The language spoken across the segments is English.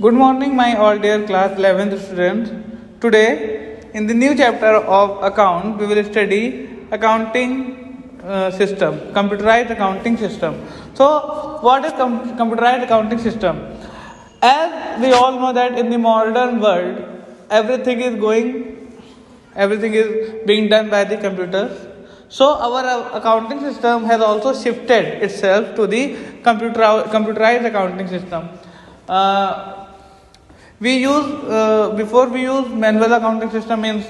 Good morning, my all dear class 11th students. Today, in the new chapter of account, we will study accounting system, computerized accounting system. So, what is computerized accounting system? As we all know that in the modern world, everything is being done by the computers. So our accounting system has also shifted itself to the computerized accounting system. We use before we use manual accounting system means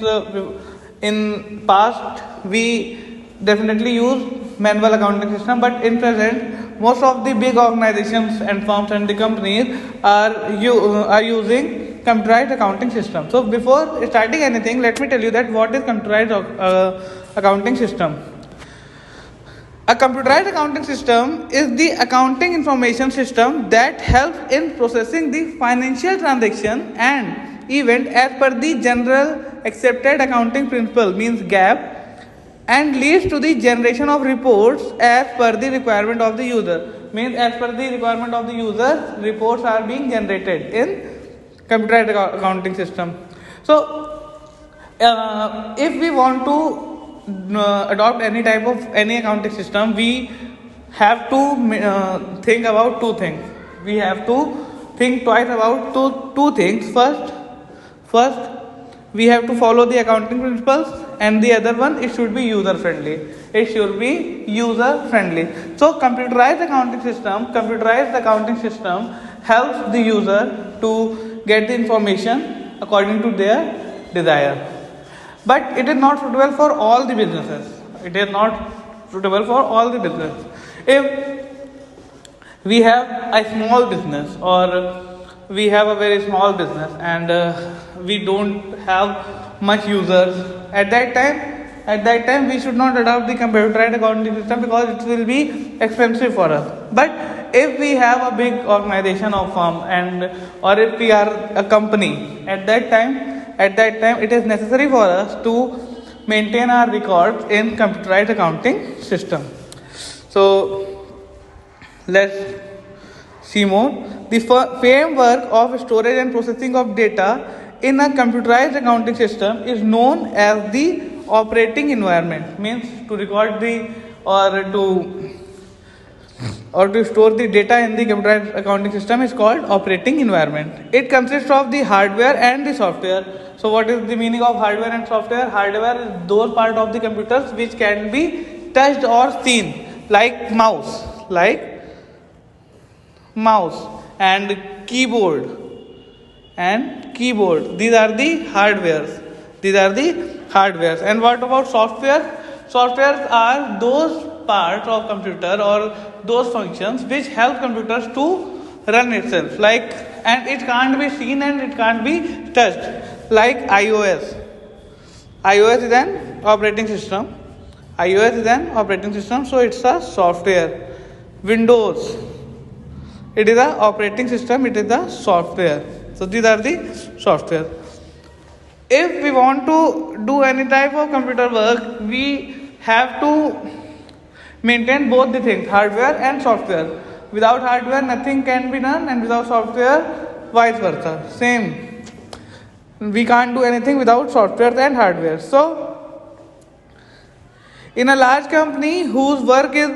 in past we definitely use manual accounting system, but in present most of the big organizations and firms and the companies are using computerized accounting system. So before starting anything, let me tell you that what is computerized accounting system. A computerized accounting system is the accounting information system that helps in processing the financial transaction and event as per the general accepted accounting principle means GAAP, and leads to the generation of reports as per the requirement of the user. Means as per the requirement of the user, reports are being generated in computerized accounting system. So if we want to adopt any type of any accounting system, we have to think about two things. We have to think twice about two things. First, we have to follow the accounting principles, and the other one, it should be user friendly. So computerized accounting system helps the user to get the information according to their desire. But it is not suitable for all the businesses. If we have a small business or we have a very small business and we don't have much users, at that time we should not adopt the computerized accounting system because it will be expensive for us. But if we have a big organization or firm or if we are a company, at that time it is necessary for us to maintain our records in computerized accounting system. So let's see more. The framework of storage and processing of data in a computerized accounting system is known as the operating environment. Means to record or to store the data in the computerized accounting system is called operating environment. It consists of the hardware and the software. So what is the meaning of hardware and software? Hardware is those part of the computers which can be touched or seen, like mouse and keyboard. These are the hardwares. And what about software? Softwares are those parts of computer or those functions which help computers to run itself, and it can't be seen and it can't be touched, like iOS is an operating system. So it's a software. Windows, it is a operating system, it is a software. So these are the software. If we want to do any type of computer work, we have to maintain both the things, hardware and software. Without hardware, nothing can be done, and without software, vice versa. Same. We can't do anything without software and hardware. So, in a large company whose work is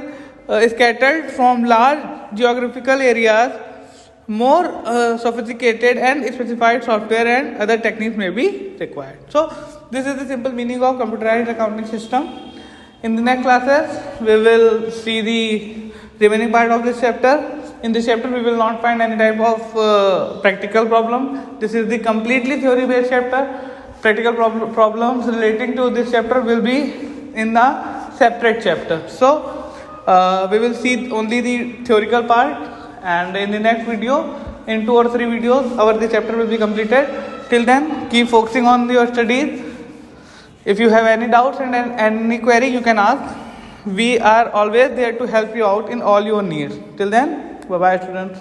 scattered from large geographical areas, more sophisticated and specified software and other techniques may be required. So, this is the simple meaning of computerized accounting system. In the next classes, we will see the remaining part of this chapter. In this chapter, we will not find any type of practical problem. This is the completely theory-based chapter. Practical problems relating to this chapter will be in the separate chapter. So, we will see only the theoretical part, and in the next video, in 2 or 3 videos, the chapter will be completed. Till then, keep focusing on your studies. If you have any doubts and any query, you can ask. We are always there to help you out in all your needs. Till then, bye-bye, students.